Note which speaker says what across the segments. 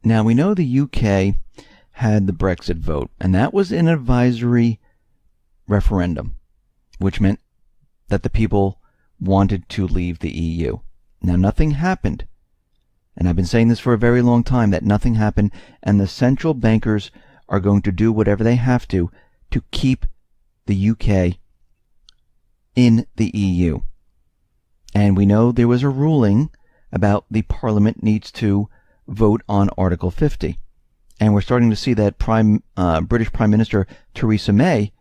Speaker 1: Now, we know the UK had the Brexit vote, and that was an advisory referendum, which meant that the people wanted to leave the EU. Now, nothing happened, and I've been saying this for a very long time, that nothing happened, and the central bankers are going to do whatever they have to keep the UK in the EU. And we know there was a ruling about the Parliament needs to vote on Article 50. And we're starting to see that British Prime Minister Theresa May,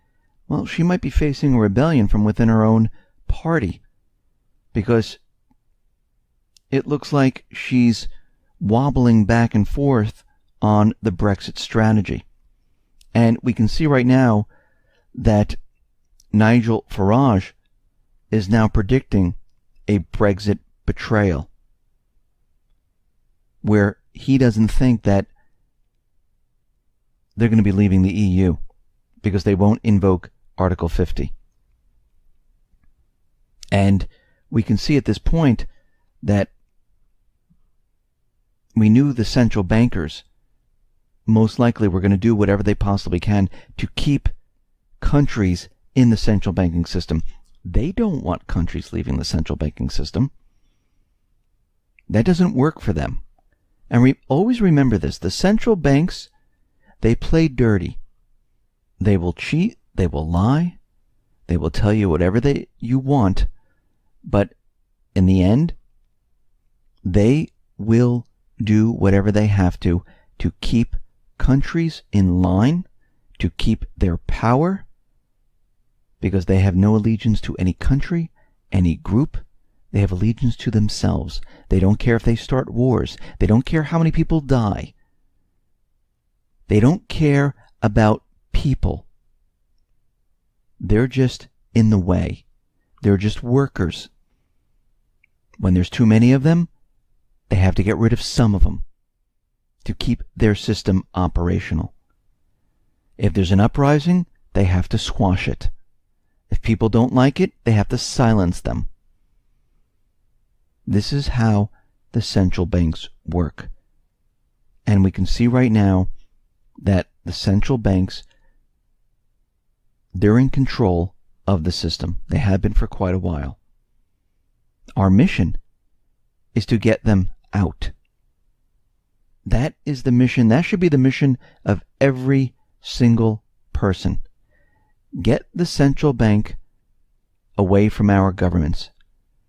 Speaker 1: well, she might be facing a rebellion from within her own party, because it looks like she's wobbling back and forth on the Brexit strategy. And we can see right now that Nigel Farage is now predicting a Brexit betrayal, where he doesn't think that they're going to be leaving the EU because they won't invoke Article 50. And we can see at this point that we knew the central bankers most likely were going to do whatever they possibly can to keep countries in the central banking system. They don't want countries leaving the central banking system. That doesn't work for them. And always remember this. The central banks, they play dirty. They will cheat. They will lie. They will tell you whatever you want. But in the end, they will do whatever they have to keep countries in line, to keep their power, because they have no allegiance to any country, any group. They have allegiance to themselves. They don't care if they start wars. They don't care how many people die. They don't care about people. They're just in the way. They're just workers. When there's too many of them, they have to get rid of some of them to keep their system operational. If there's an uprising, they have to squash it. If people don't like it, they have to silence them. This is how the central banks work. And we can see right now that the central banks, they're in control of the system. They have been for quite a while. Our mission is to get them out. That is the mission. That should be the mission of every single person. Get the central bank away from our governments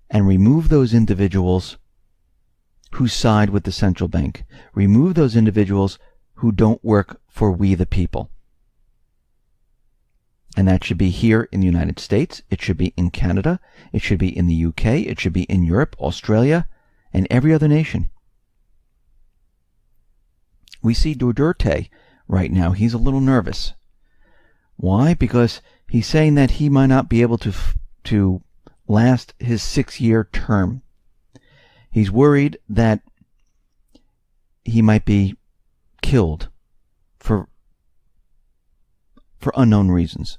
Speaker 1: and remove those individuals who side with the central bank. Remove those individuals who don't work for we the people. And that should be here in the United States. It should be in Canada. It should be in the UK. It should be in Europe, Australia, and every other nation. We see Duterte right now. He's a little nervous. Why? Because he's saying that he might not be able to last his 6-year term. He's worried that he might be killed for unknown reasons.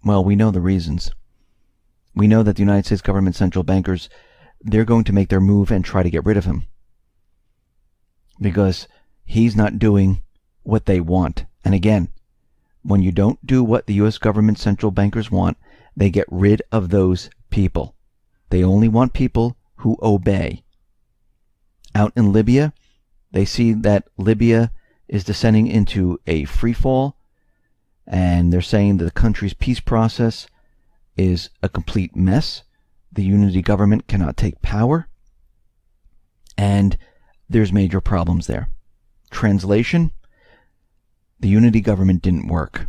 Speaker 1: Well, we know the reasons. We know that the United States government central bankers, they're going to make their move and try to get rid of him, because he's not doing what they want. And again, when you don't do what the U.S. government central bankers want, they get rid of those people. They only want people who obey. Out in Libya, they see that Libya is descending into a free fall, and they're saying that the country's peace process is a complete mess. The unity government cannot take power, and there's major problems there. Translation: the unity government didn't work.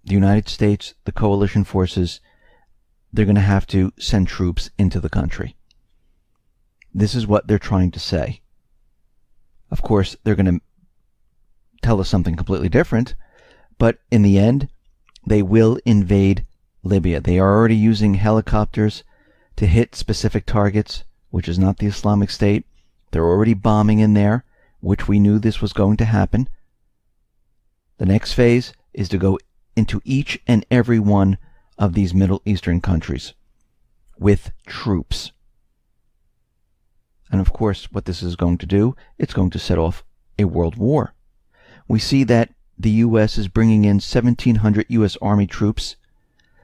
Speaker 1: The United States, the coalition forces, they're going to have to send troops into the country. This is what they're trying to say. Of course, they're going to tell us something completely different, but in the end, they will invade Libya. They are already using helicopters to hit specific targets, which is not the Islamic State. They're already bombing in there, which we knew this was going to happen. The next phase is to go into each and every one of these Middle Eastern countries with troops. And of course, what this is going to do, it's going to set off a world war. We see that the U.S. is bringing in 1,700 U.S. Army troops.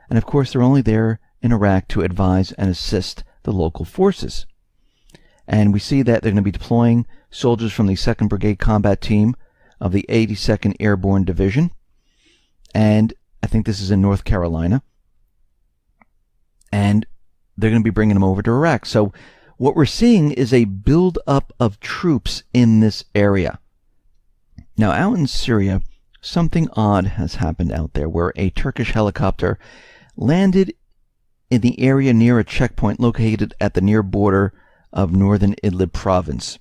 Speaker 1: And of course, they're only there in Iraq to advise and assist the local forces. And we see that they're going to be deploying soldiers from the 2nd Brigade Combat Team of the 82nd Airborne Division. And I think this is in North Carolina. And they're going to be bringing them over to Iraq. So what we're seeing is a build-up of troops in this area. Now, out in Syria, something odd has happened out there where a Turkish helicopter landed in the area near a checkpoint located at the near border of northern Idlib province.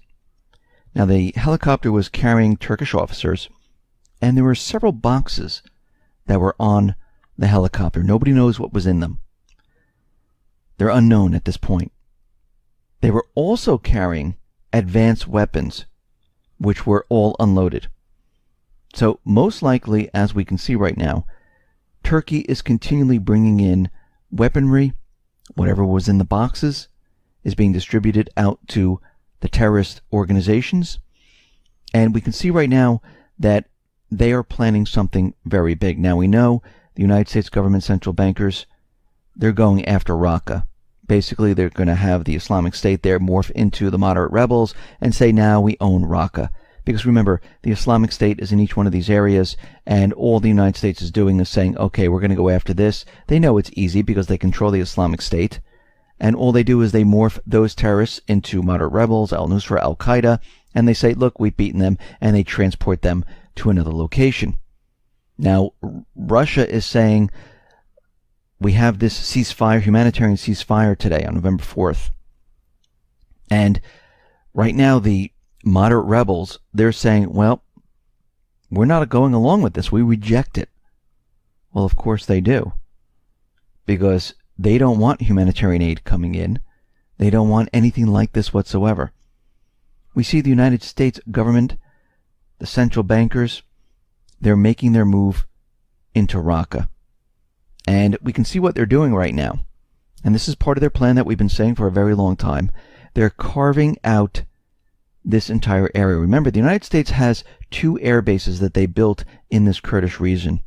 Speaker 1: Now, the helicopter was carrying Turkish officers, and there were several boxes that were on the helicopter. Nobody knows what was in them. They're unknown at this point. They were also carrying advanced weapons, which were all unloaded. So most likely, as we can see right now, Turkey is continually bringing in weaponry. Whatever was in the boxes is being distributed out to the terrorist organizations. And we can see right now that they are planning something very big. Now, we know the United States government central bankers, they're going after Raqqa. Basically, they're going to have the Islamic State there morph into the moderate rebels and say, now we own Raqqa. Because remember, the Islamic State is in each one of these areas, and all the United States is doing is saying, okay, we're going to go after this. They know it's easy because they control the Islamic State. And all they do is they morph those terrorists into moderate rebels, al-Nusra, al-Qaeda, and they say, look, we've beaten them, and they transport them to another location. Now, Russia is saying, we have this ceasefire, humanitarian ceasefire today on November 4th. And right now, the moderate rebels, they're saying, well, we're not going along with this. We reject it. Well, of course they do. Because they don't want humanitarian aid coming in. They don't want anything like this whatsoever. We see the United States government, the central bankers, they're making their move into Raqqa. And we can see what they're doing right now. And this is part of their plan that we've been saying for a very long time. They're carving out this entire area. Remember, the United States has 2 air bases that they built in this Kurdish region.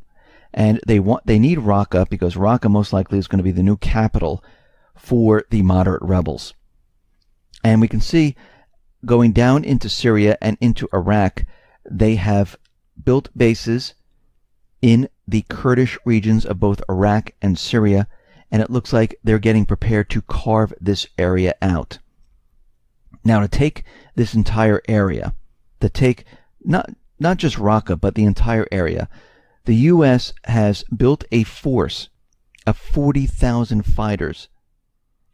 Speaker 1: And they need Raqqa because Raqqa most likely is going to be the new capital for the moderate rebels. And we can see going down into Syria and into Iraq, they have built bases in the Kurdish regions of both Iraq and Syria, and it looks like they're getting prepared to carve this area out. Now, to take this entire area, to take not just Raqqa, but the entire area, the U.S. has built a force of 40,000 fighters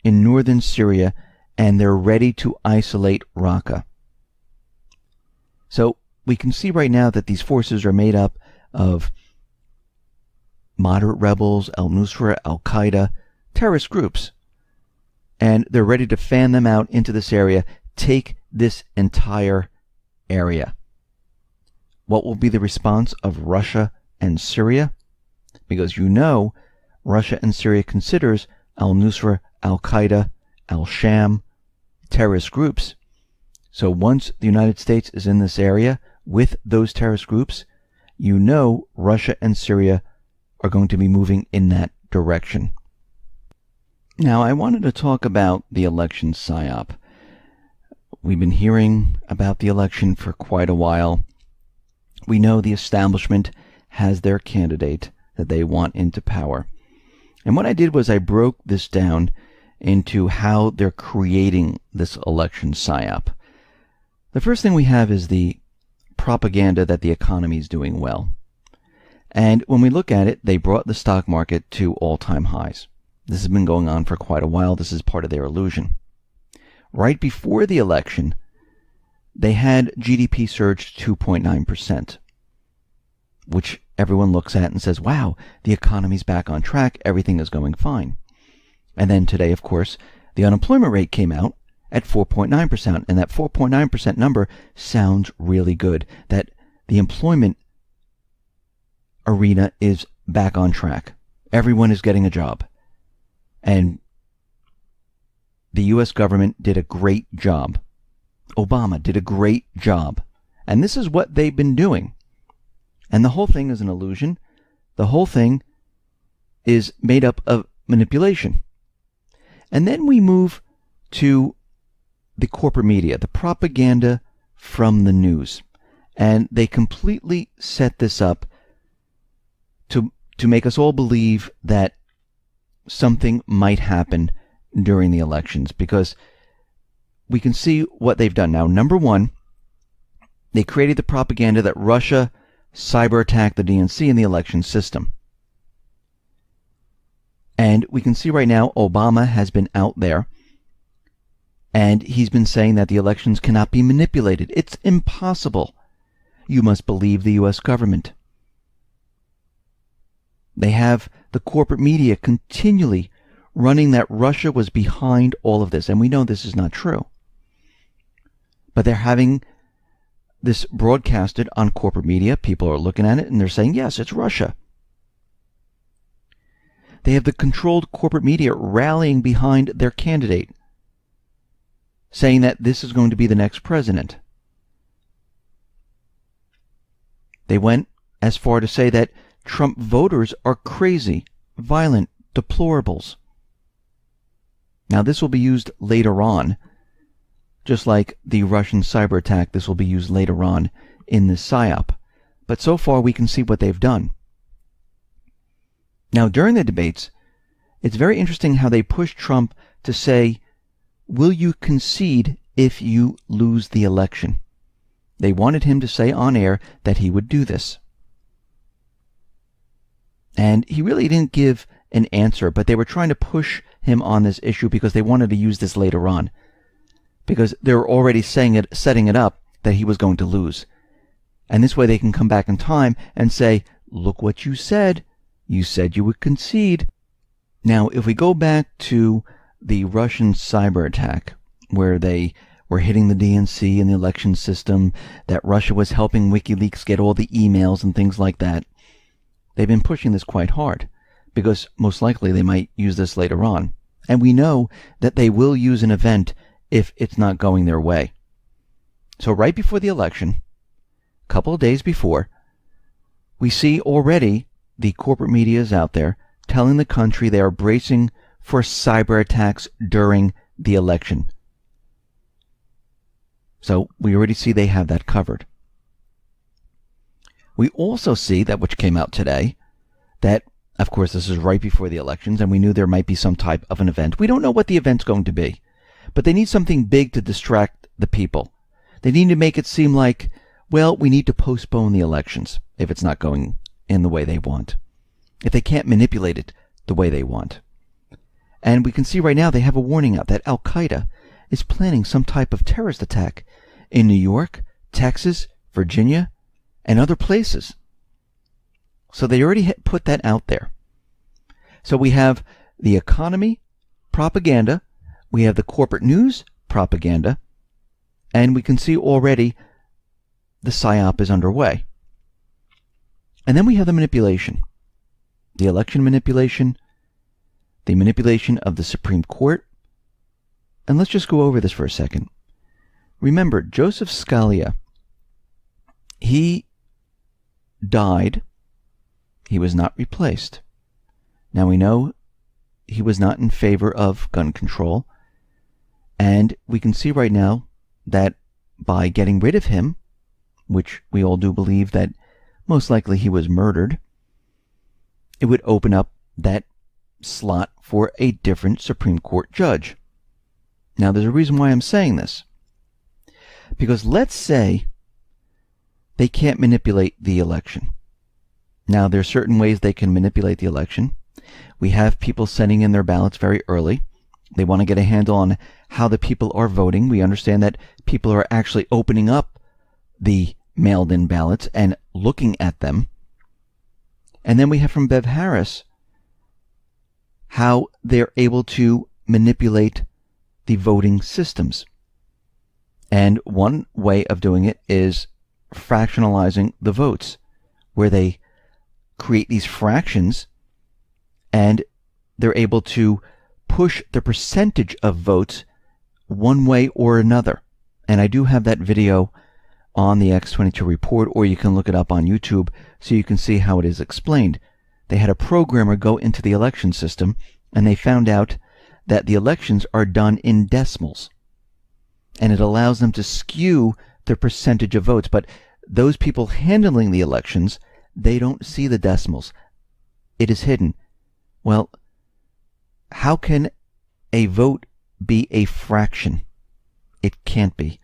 Speaker 1: in northern Syria, and they're ready to isolate Raqqa. So we can see right now that these forces are made up of moderate rebels, al-Nusra, al-Qaeda, terrorist groups. And they're ready to fan them out into this area, take this entire area. What will be the response of Russia and Syria? Because you know, Russia and Syria considers al-Nusra, al-Qaeda, al-Sham terrorist groups. So once the United States is in this area with those terrorist groups, you know Russia and Syria are going to be moving in that direction. Now, I wanted to talk about the election PSYOP. We've been hearing about the election for quite a while. We know the establishment has their candidate that they want into power. And what I did was I broke this down into how they're creating this election PSYOP. The first thing we have is the propaganda that the economy is doing well. And when we look at it, they brought the stock market to all-time highs. This has been going on for quite a while. This is part of their illusion. Right before the election, they had GDP surge 2.9%, which everyone looks at and says, wow, the economy's back on track. Everything is going fine. And then today, of course, the unemployment rate came out at 4.9%. And that 4.9% number sounds really good, that the employment arena is back on track. Everyone is getting a job. And the U.S. government did a great job Obama did a great job. And this is what they've been doing. And the whole thing is an illusion. The whole thing is made up of manipulation. And then we move to the corporate media, the propaganda from the news. And they completely set this up to make us all believe that something might happen during the elections, because we can see what they've done now. Number one, they created the propaganda that Russia cyber attacked the DNC in the election system. And we can see right now Obama has been out there and he's been saying that the elections cannot be manipulated. It's impossible. You must believe the U.S. government. They have the corporate media continually running that Russia was behind all of this. And we know this is not true. But they're having this broadcasted on corporate media. People are looking at it and they're saying, yes, it's Russia. They have the controlled corporate media rallying behind their candidate, saying that this is going to be the next president. They went as far to say that Trump voters are crazy, violent, deplorables. Now, this will be used later on. Just like the Russian cyber attack, this will be used later on in this PSYOP. But so far, we can see what they've done. Now, during the debates, it's very interesting how they pushed Trump to say, will you concede if you lose the election? They wanted him to say on air that he would do this. And he really didn't give an answer, but they were trying to push him on this issue because they wanted to use this later on. Because they were already setting it up that he was going to lose. And this way they can come back in time and say, look what you said. You said you would concede. Now, if we go back to the Russian cyber attack, where they were hitting the DNC and the election system, that Russia was helping WikiLeaks get all the emails and things like that, they've been pushing this quite hard, because most likely they might use this later on. And we know that they will use an event if it's not going their way. So right before the election, a couple of days before, we see already the corporate media is out there telling the country they are bracing for cyber attacks during the election. So we already see they have that covered. We also see that, which came out today, that, of course, this is right before the elections, and we knew there might be some type of an event. We don't know what the event's going to be, but they need something big to distract the people. They need to make it seem like, well, we need to postpone the elections if it's not going in the way they want, if they can't manipulate it the way they want. And we can see right now they have a warning out that Al-Qaeda is planning some type of terrorist attack in New York, Texas, Virginia, and other places. So they already put that out there. So we have the economy propaganda, we have the corporate news propaganda, and we can see already the PSYOP is underway. And then we have the manipulation. The election manipulation, the manipulation of the Supreme Court. And let's just go over this for a second. Remember, Joseph Scalia, he died. He was not replaced. Now we know he was not in favor of gun control. And we can see right now that by getting rid of him, which we all do believe that most likely he was murdered, it would open up that slot for a different Supreme Court judge. Now, there's a reason why I'm saying this. Because let's say they can't manipulate the election. Now, there are certain ways they can manipulate the election. We have people sending in their ballots very early. They want to get a handle on how the people are voting. We understand that people are actually opening up the mailed-in ballots and looking at them. And then we have from Bev Harris how they're able to manipulate the voting systems. And one way of doing it is fractionalizing the votes, where they create these fractions and they're able to push the percentage of votes one way or another. And I do have that video on the X22 report, or you can look it up on YouTube so you can see how it is explained. They had a programmer go into the election system, and they found out that the elections are done in decimals. And it allows them to skew the percentage of votes. But those people handling the elections, they don't see the decimals. It is hidden. Well, how can a vote be a fraction? It can't be.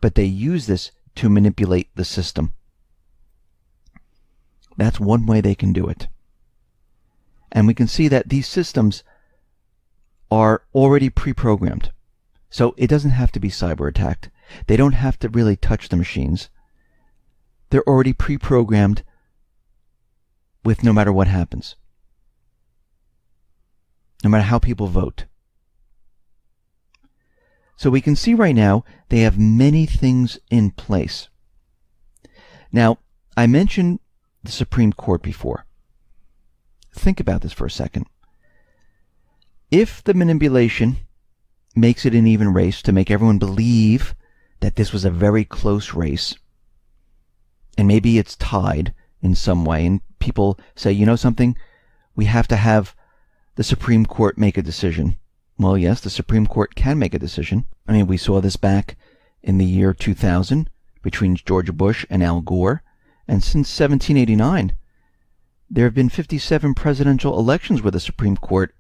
Speaker 1: But they use this to manipulate the system. That's one way they can do it. And we can see that these systems are already pre-programmed. So it doesn't have to be cyber attacked. They don't have to really touch the machines. They're already pre-programmed with no matter what happens. No matter how people vote. So we can see right now they have many things in place. Now, I mentioned the Supreme Court before. Think about this for a second. If the manipulation makes it an even race to make everyone believe that this was a very close race, and maybe it's tied in some way, and people say, you know something, we have to have the Supreme Court make a decision. Well, yes, the Supreme Court can make a decision. I mean, we saw this back in the year 2000 between George Bush and Al Gore. And since 1789, there have been 57 presidential elections where the Supreme Court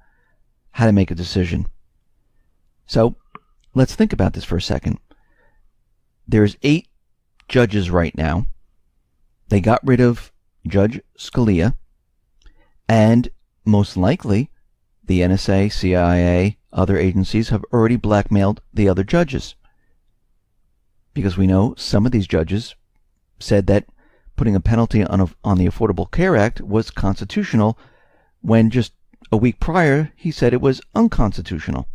Speaker 1: had to make a decision. So let's think about this for a second. There's 8 judges right now. They got rid of Judge Scalia, and most likely the NSA, CIA, other agencies have already blackmailed the other judges. Because we know some of these judges said that putting a penalty on the Affordable Care Act was constitutional, when just a week prior he said it was unconstitutional.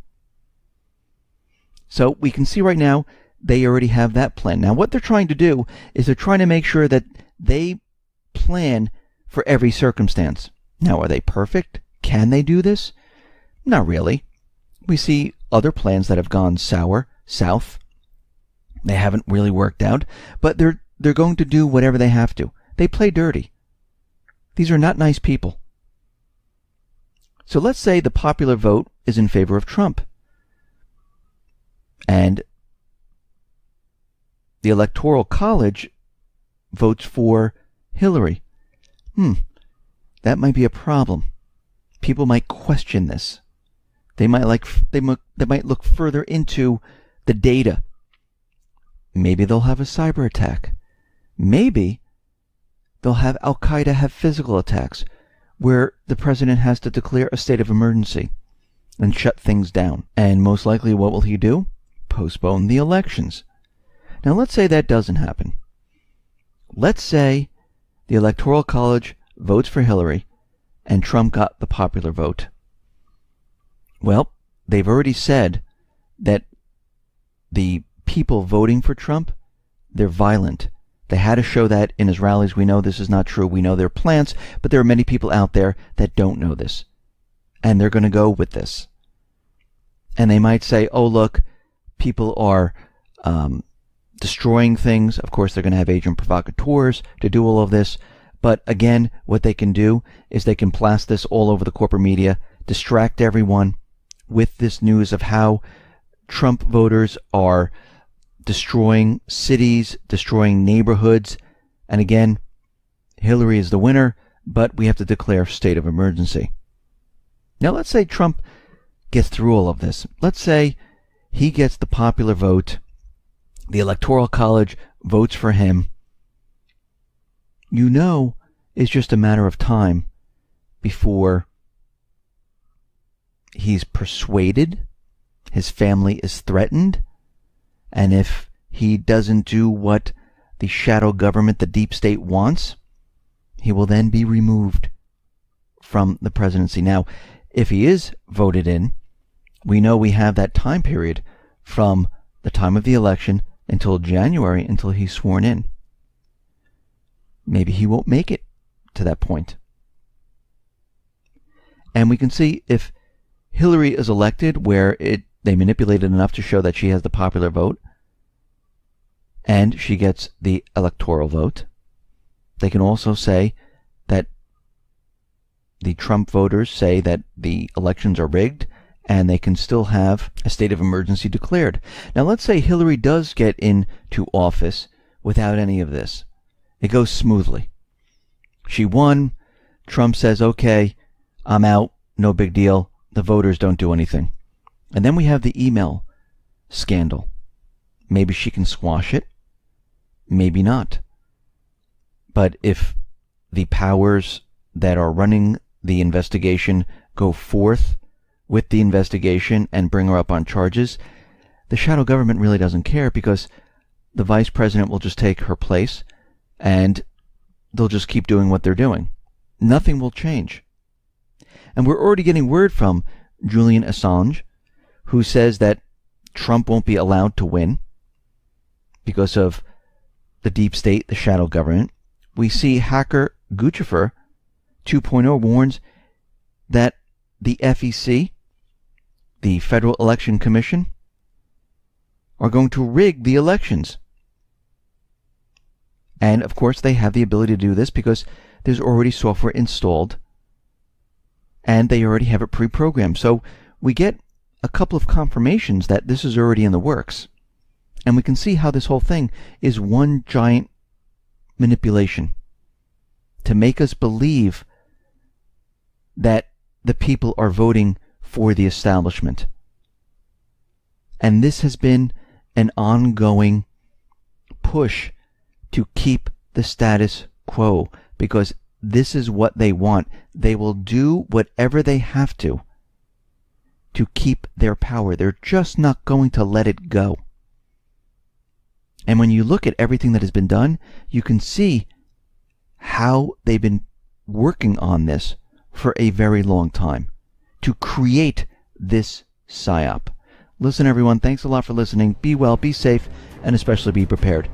Speaker 1: So we can see right now they already have that plan. Now what they're trying to do is they're trying to make sure that they plan for every circumstance. Now, are they perfect? Can they do this? Not really. We see other plans that have gone south. They haven't really worked out, but they're going to do whatever they have to. They play dirty. These are not nice people. So let's say the popular vote is in favor of Trump, and the Electoral College votes for Hillary. That might be a problem. People might question this. They might look further into the data. Maybe they'll have a cyber attack. Maybe they'll have Al-Qaeda have physical attacks where the president has to declare a state of emergency and shut things down. And most likely what will he do? Postpone the elections. Now let's say that doesn't happen. Let's say the Electoral College votes for Hillary and Trump got the popular vote. Well, they've already said that the people voting for Trump, they're violent. They had to show that in his rallies. We know this is not true. We know they're plants, but there are many people out there that don't know this. And they're going to go with this. And they might say, oh, look, people are destroying things. Of course, they're going to have agent provocateurs to do all of this. But again, what they can do is they can blast this all over the corporate media, distract everyone with this news of how Trump voters are destroying cities, destroying neighborhoods. And again, Hillary is the winner, but we have to declare state of emergency. Now let's say Trump gets through all of this. Let's say he gets the popular vote. The Electoral College votes for him. You know, it's just a matter of time before he's persuaded, his family is threatened, and if he doesn't do what the shadow government, the deep state wants, he will then be removed from the presidency. Now, if he is voted in, we know we have that time period from the time of the election until January, until he's sworn in. Maybe he won't make it to that point. And we can see if Hillary is elected where they manipulated enough to show that she has the popular vote, and she gets the electoral vote. They can also say that the Trump voters say that the elections are rigged, and they can still have a state of emergency declared. Now, let's say Hillary does get into office without any of this. It goes smoothly. She won. Trump says, okay, I'm out. No big deal. The voters don't do anything. And then we have the email scandal. Maybe she can squash it. Maybe not. But if the powers that are running the investigation go forth with the investigation and bring her up on charges, the shadow government really doesn't care, because the vice president will just take her place and they'll just keep doing what they're doing. Nothing will change. And we're already getting word from Julian Assange, who says that Trump won't be allowed to win because of the deep state, the shadow government. We see hacker Guccifer 2.0 warns that the FEC, the Federal Election Commission, are going to rig the elections. And of course they have the ability to do this because there's already software installed and they already have it pre-programmed. So we get a couple of confirmations that this is already in the works. And we can see how this whole thing is one giant manipulation to make us believe that the people are voting for the establishment. And this has been an ongoing push to keep the status quo, because this is what they want. They will do whatever they have to keep their power. They're just not going to let it go. And when you look at everything that has been done, you can see how they've been working on this for a very long time to create this PSYOP. Listen, everyone, thanks a lot for listening. Be well, be safe, and especially be prepared.